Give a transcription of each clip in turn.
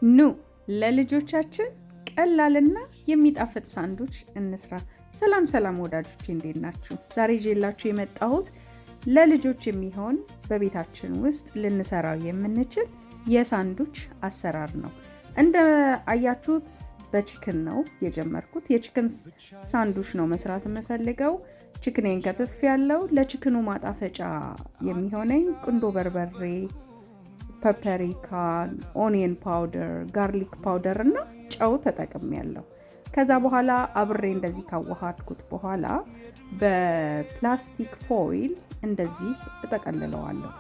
ኑ ለልጆቻችን ቀላልና የሚጣፍጥ ሳንዱች እንስራ። ሰላም ወዳጆቼ እንዴት ናችሁ? ዛሬ ይዤላችሁ የመጣሁት ለልጆች የሚሆን በቤታችን ውስጥ ልንሰራው የምንችል የሳንዱች አሰራር ነው። እንደ አያችሁት በቺክን ነው የጀመርኩት። የቺክን ሳንዱች ነው መስራት የምፈልገው። ቺክኔን ከትፍ ያለው ለቺክኑ ማጣፈጫ የሚሆነኝ ቁንዶ በርበሬ፣ ፐፐሪካ፣ ኦኒየን ፓውደር፣ ጋርሊክ ፓውደር እና ጨው ተጠቅሜያለሁ። ከዛ በኋላ አብሬ እንደዚህ ካዋሃድኩት በኋላ በፕላስቲክ ፎይል እንደዚህ እጠቀልለዋለሁ።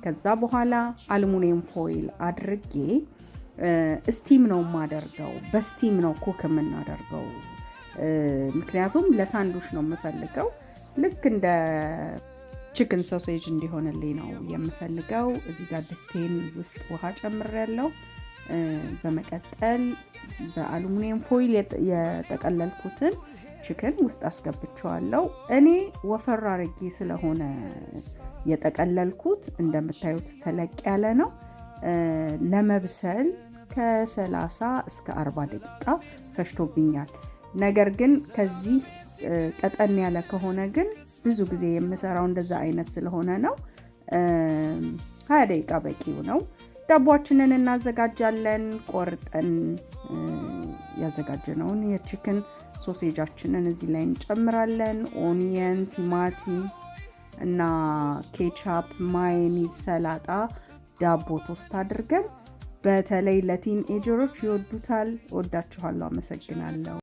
ከዛ በኋላ አልሙኒየም ፎይል አድርጌ ስቲም ነው የማደርገው። በስቲም ነው ኩክ የምናደርገው፣ ምክንያቱም ለሳንዱች ነው የምፈልገው። ልክ እንደ ቺክን ሶሴጅ እንዲሆንልኝ ነው የምፈልገው። እዚህ ጋር ድስቴን ውስጥ ውሃ ጨምሬያለሁ። በመቀጠል በአሉሚኒየም ፎይል የጠቀለልኩትን ቺክን ውስጥ አስገብቼዋለሁ። እኔ ወፈር አድርጌ ስለሆነ የጠቀለልኩት እንደምታዩት ተለቅ ያለ ነው። ለመብሰል ከ30 እስከ 40 ደቂቃ ፈጅቶብኛል። ነገር ግን ከዚህ ቀጠን ያለ ከሆነ ግን ብዙ ጊዜ የምሰራው እንደዛ አይነት ስለሆነ ነው። 20 ደቂቃ በቂው ነው። ዳቦአችንን እናዘጋጃለን። ቆርጠን ያዘጋጀነውን የቺክን ሶሴጃችንን እዚህ ላይ እንጨምራለን። ኦኒየን፣ ቲማቲም እና ኬቻፕ፣ ማዮኔዝ፣ ሰላጣ፣ ዳቦ ቶስት አድርገን በተለይ ለቲን ኤጀሮች ይወዱታል። ወዳችኋለሁ። አመሰግናለሁ።